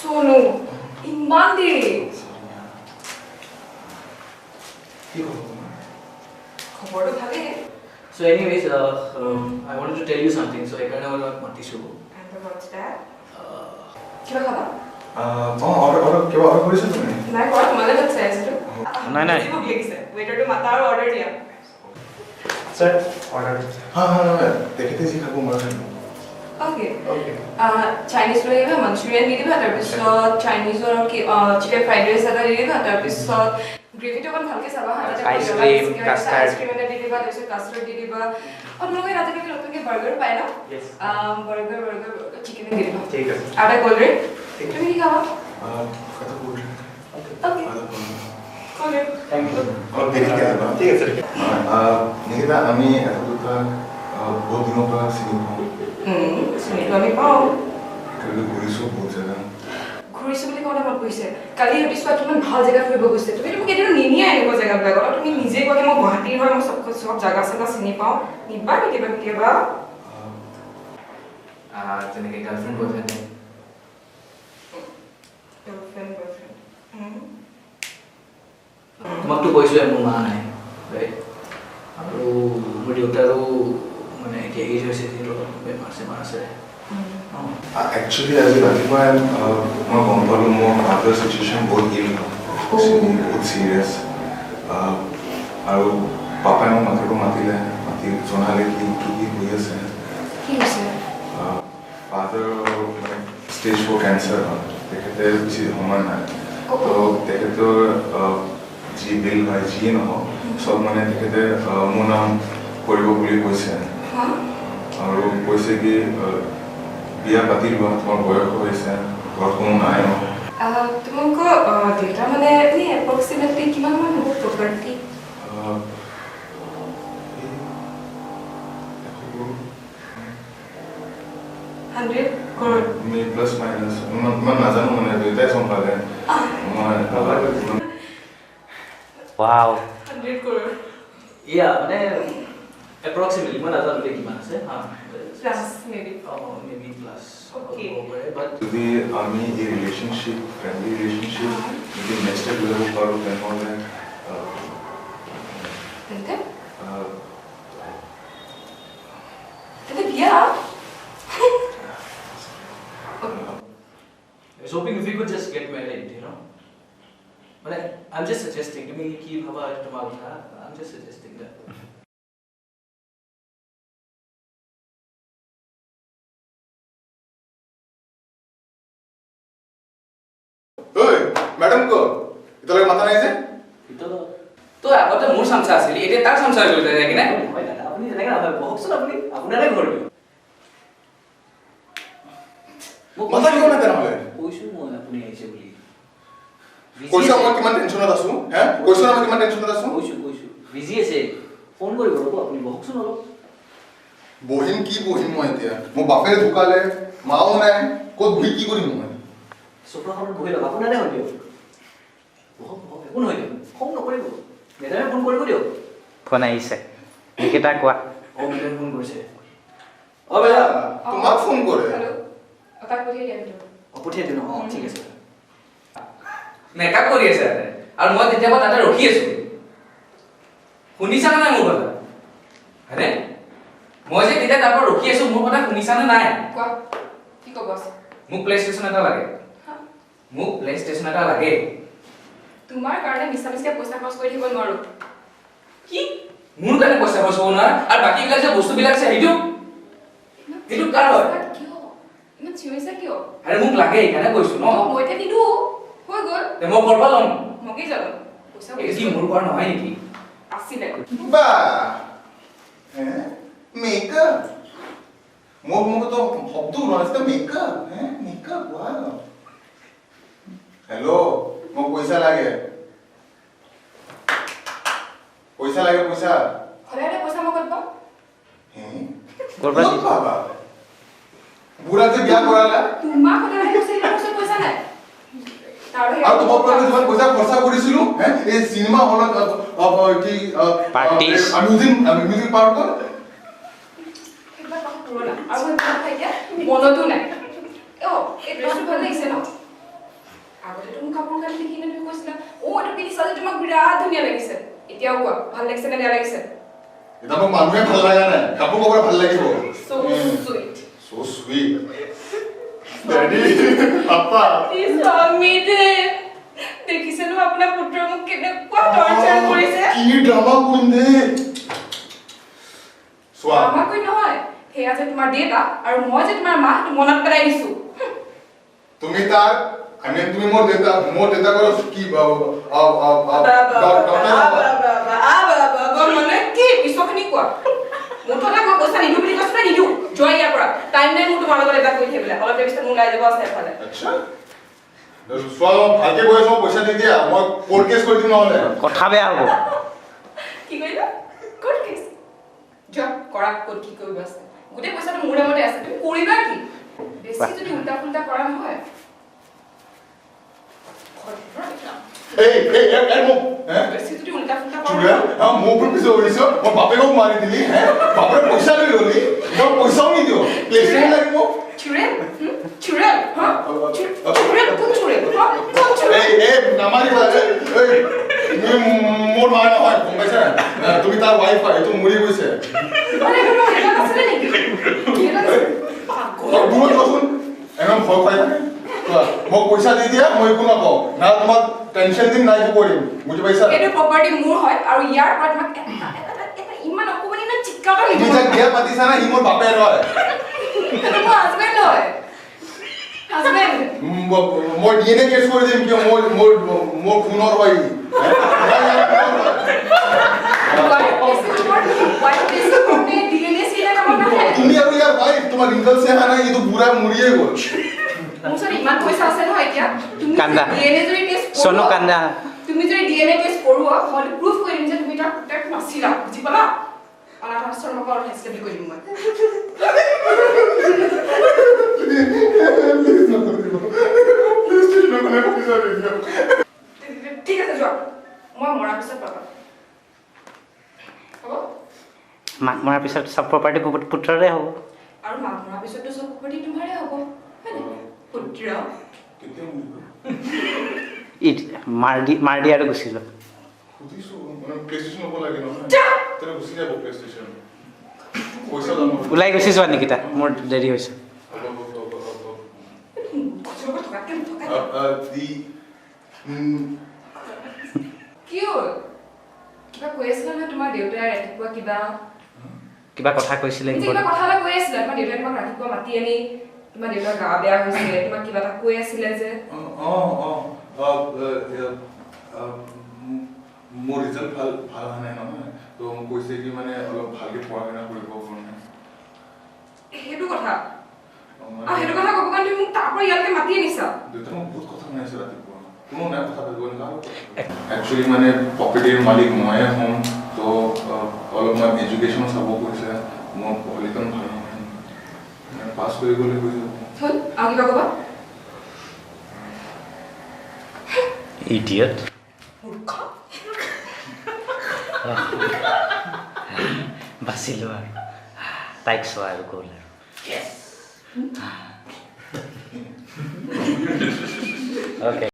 সোনু ইমান দেৰি কি খবৰ তোমাৰ? খবৰটো ভালেই So anyways, I wanted to tell you something, so I kind of want to show. and what's that কিবা খাবা অৰ্ডাৰ কিবা অৰ্ডাৰ কৰিছা তুমি? নাই কৰা তোমালে তাত চাই আছিলো নাই মোক লাগিছে ৱেটাৰটো মাতা আৰু অৰ্ডাৰ দিয়া স্যাৰ অৰ্ডাৰ হ্যাঁ দেখতে যি খাব মই খাম ওকে ওকে চাইনিজ লৈ আহিবা মাঞ্চুৰিয়ান দি দিবা তাৰপিছত চাইনিজৰ চিকেন ফ্ৰাইড ৰাইচ এটা দি দিবা তাৰপিছত গ্ৰেভিটো অকণ ভালকৈ চাবা আইচক্ৰীম কাষ্টাৰ্ড আইচক্ৰীম এটা দি দিবা তাৰপিছত কাষ্টাৰ্ড দি দিবা তোমালোকে আজিকালি নতুনকৈ বাৰ্গাৰ পায় ন বাৰ্গাৰ চিকেন দি দিবা ঠিক আছে আৰু এটা ক'ল্ড ড্ৰিংক তুমি কি খাবা কথা বল okay cold drink Thank you. অলপ দেৰি যাবা ঠিক আছে নিকিতা আমি এটা দুটা বহুত দিনৰ পৰা চিনি পাওঁ চিনিটো আমি পাওঁ একেলগে ঘূৰিছোঁ বহুত জেগা ঘূৰিছোঁ বুলি কওঁতে মনত পৰিছে কালি ভাবিছোঁ কিমান ভাল জেগা ফুৰিব গৈছে তুমি মোক এতিয়াতো নিনিয়া এনেকুৱা জেগাবিলাকত আৰু তুমি নিজে কোৱাকে মই গুৱাহাটীৰ হয় মই চব জেগা চেগা চিনি পাওঁ নিবা কেতিয়াবা কেতিয়াবা তেনেকৈ গাৰ্লফ্ৰেণ্ড বয়ফ্ৰেণ্ড গাৰ্লফ্ৰেণ্ড বয়ফ্ৰেণ্ড তোমাকতো কৈছোৱে মোৰ মা নাই ৰাইট আৰু মোৰ দেউতাৰো মানে এতিয়া এজ হৈছে যিহেতু বেমাৰ চেমাৰ আছে একচুৱেলি আজি ৰাতিপুৱাই মই গম পালোঁ মোৰ ফাদাৰ চিটুৱেশ্যন বহুত ইল বহুত চিৰিয়াছ আৰু পাপাই মোক মাতি জনালে কি হৈ আছে কি হৈছে ফাদাৰ মানে ষ্টেজ 4 কেঞ্চাৰ হয় তেখেতে বেছি সময় নাই তো তেখেতৰ যি বিল হয় যিয়ে নহওক চব মানে তেখেতে মোৰ নাম কৰিব বুলি কৈছে আৰু কৈছে কি বিয়া পাতি লোৱা তোমাৰ বয়স হৈছে ঘৰত কোনো নাই তোমালোকৰ দেউতা মানে এনেই এপ্ৰক্সিমেটলি কিমান মান হ'ব প্ৰপাৰ্টি 100 crore প্লাছ মাইনাছ ইমান নাজানো মানে দেউতাই চম্ভালে Wow. 100 crore Yeah, মানে approximately মই নাজানো কিমান আছে plus maybe maybe plus Okay. but যদি আমি এই ৰিলেশ্যনশ্বিপ ফ্ৰেণ্ডলি ৰিলেশ্যনশ্বিপ যদি নেক্সট ষ্টেপ লৈ যাব পাৰোঁ তেনেহ'লে তেন্তে বিয়া I was hoping if we could just get married, you know. But I'm just suggesting. I mean, keep I'm just suggesting that. Hey, madam ko. Ito lang mata na ise? Ito to আগতে মোৰ সংসাৰ আছিল এতিয়া তাৰ সংসাৰ চলিছে নেকি না আপুনি যেনেকৈ না বহকচোন আপুনি আপোনাৰে ঘৰ মোক মতা কিয় না তেনেহ'লে কৈছো মই আপুনি আহিছে বুলি কৈছা মই কিমান টেনশ্যনত আছো হে কৈছা মই কিমান টেনশ্যনত আছো কৈছো বিজি আছে ফোন কৰিব ৰ'ব আপুনি বহকচোন অলপ বহিম মই এতিয়া মোৰ বাপে ঢুকালে মাও নাই ক'ত বহি কি কৰিম মই চোফাখনত বহি লওক আপোনাৰে হৈ দিয়ক বহক একো নহয় দিয়ক ফোন নকৰিব মেডামে ফোন কৰিব দিয়ক ফোন আহিছে নিকিতা কোৱা মেডামে ফোন কৰিছে বেটা তোমাক ফোন কৰে হেল্ল' তাক পঠিয়াই দিয়া ভিডিঅ' পঠিয়াই দিওঁ ঠিক আছে মেকআপ কৰি আছে আৰু মই তেতিয়াবা তাতে ৰখি আছো শুনিছা নাই মোৰ কথা হয়নে মই যে তেতিয়া তাৰ পৰা ৰখি আছো মোৰ কথা শুনিছা নাই কোৱা কি ক'ব আছে মোক প্লে ষ্টেচন এটা লাগে তোমাৰ কাৰণে মিছামিছিকৈ পইচা খৰচ কৰি থাকিব নোৱাৰো কি মোৰ কাৰণে পইচা খৰচ হ'ব নোৱাৰা আৰু বাকীবিলাক যে বস্তুবিলাক আছে সেইটো কাৰ হয় কিয় ইমান চিঞৰিছা কিয় আৰে মোক লাগে সেইকাৰণে কৈছো ন মই এতিয়া নিদিওঁ হৈ গ'ল মই কৰবা ল'ম মগি যাব পইচা এই কি মোৰ ঘৰ নহয় নেকি আছিলে বা মেকআপ মোক তো শব্দ ওলাইছে মেকআপ মেকআপ ওয়াও হেল্ল' মোক পইচা লাগে সদায় পইচা মই ক'ত পাম কৰবা দি বাবা বুঢ়া যে বিয়া কৰালা তোমাক সদায় পইচা নাই আৰু তোমাৰ পৰা যিমান পইচা খৰচা কৰিছিলো এই চিনেমা হলত কি Parties. মিউজিক পাৰ্কত মনতো নাই এই ড্ৰেছটো ভাল লাগিছে ন আগতে তুমি কাপোৰ কানি দেখি কিনে তুমি কৈছিলা অ এইটো পিন্ধিছা যে তোমাক বিৰাট ধুনীয়া লাগিছে এতিয়াও কোৱা ভাল লাগিছে নে বেয়া লাগিছে এটা মোক মানুহে ভাল লাগা নাই কাপোৰ কপৰা ভাল লাগিব so sweet so sweet daddy papa স্বামী দে দেখিছে ন আপোনাৰ পুত্ৰ মোক কেনেকুৱা টৰ্চাৰ কৰিছে কি ড্ৰামা কৰিম দে সোৱা আমাৰ কই নহয় হেয়া যে তোমাৰ দেতা আৰু মই যে তোমাৰ মা মনত পেলাই দিছো তুমি তাৰ তুমি মোৰ দেতা কৰা কি মানে কি পিছখিনি কোৱা মুঠতে মই পইচা নিদিওঁ বুলি কৈছো নিদিওঁ যোৱা ইয়াৰ পৰা টাইম নাই মোৰ তোমাৰ লগত এটা কৈ থাকিবলৈ অলপ দেৰি পিছত মোৰ ওলাই যাব আছে এফালে আচ্ছা সোৱা ভালকে কৈ আছো পইচা দি দিয়া মই কোৰ্ট কেছ কৰি দিম নহ'লে কথা বেয়া হ'ব কি কৰিলা কোৰ্ট কেছ যোৱা কৰা ক'ত কি কৰিব আছে গোটেই পইচাটো মোৰ নামতে আছে তুমি কৰিবা কি বেছি যদি উল্টা ফুল্টা কৰা নহয় এই মোক বেছি যদি উল্টা ফুল্টা চুৰা কৰা মোৰ ওপৰত পিছে কৰিছ মই বাপেকক মাৰি দিলি বাপেক পইচা লৈ গলি মই পইচাও নিদিওঁ প্লেচমেণ্ট লাগিব চুৰেল চুৰেল হা চুৰেল কোন চুৰেল হা কোন চুৰেল এই নামাৰিবা তুমি মোৰ মা নহয় গম পাইছা তুমি তাৰ ৱাইফ হয় এইটো মৰি গৈছে মানে কোনো এটা আছে নেকি তুমি কোৱাচোন একদম ভয় খাই থাকে মোক পইচা দি দিয়া মই একো নকওঁ না তোমাক টেনশ্যন দিম নাই একো কৰিম বুজি পাইছা এইটো প্ৰপাৰ্টি মোৰ হয় আৰু ইয়াৰ পৰা তোমাক এটা ইমান অকমানি না চিক্কাটা তুমি নিদিব যাক বিয়া পাতিছা না সি মোৰ বাপেৰ হয় এটা মোৰ হাজবেণ্ড হয় হাজবেণ্ড মই ডিএনএ কেছ কৰি দিম কিয় মোৰ খুনৰ হয় তুমি আৰু ইয়াৰ ৱাইফ তোমাৰ ৰিংকল চেহা নাই এইটো বুঢ়া মৰিয়ে গ'ল ইমান পইচা আছে নহয় এতিয়া তুমি কান্দা। ডিএনএ যদি টেষ্ট সোনো কান্দা তুমি যদি ডিএনএ টেষ্ট কৰোৱা মই প্ৰুফ কৰিম যে তুমি তাৰ পুতেক নাছিলা বুজি পালা অনাথ আশ্ৰমৰ পৰা হেছকেবি কৰিম মই ঠিক আছে যোৱা মই মৰাৰ পিছত পাবা হ'ব মাক মৰাৰ পিছত চব প্ৰপাৰ্টি পুত্ৰৰে হ'ব আৰু মাক মৰাৰ পিছততো চব প্ৰপাৰ্টি তোমাৰে হ'ব হয়নে পুত্ৰ মাৰ দি আৰু গুচি যাম সুধিছো মানে প্লেষ্টেচন হ'ব লাগে নহয় যা তেনে গুচি যাব প্লেষ্টেচন পইচা ল'ম ওলাই গুচি যোৱা নিকিতা মোৰ দেৰি হৈছে কি হ'ল কিবা কৈ আছিলা নহয় তোমাৰ দেউতাই ৰাতিপুৱা কিবা কথা কৈছিলে কিবা কথা এটা কৈ আছিলা তোমাৰ দেউতাই তোমাক ৰাতিপুৱা মাতি আনি তোমাৰ দেউতাৰ গা বেয়া হৈছে তোমাক কিবা এটা কৈ আছিলে যে মোৰ ৰিজাল্ট ভাল হোৱা নাই নহয় তো কৈছে কি মানে অলপ ভালকে পঢ়া শুনা কৰিব কাৰণে সেইটো কথা সেইটো কথা ক'ব কাৰণে তুমি মোক তাৰ পৰা ইয়ালৈকে মাতি আনিছা দেউতা মোক বহুত কথা শুনাইছে ৰাতিপুৱা কোনো নাই কথা পাতিব একচুৱেলি মানে প্ৰপাৰ্টিৰ মালিক ময়ে হ'ম তো অলপমান এডুকেশ্যন চাব কৈছে মোৰ পঢ়ালিখন ভাল নহয় পাছ কৰি গ'লে হৈ যাব হ'ল আৰু কিবা ক'বা ইডিয়ট মূৰ্খ বাচিলো আৰু তাইক চোৱা আৰু গ'ল আৰু অ'কে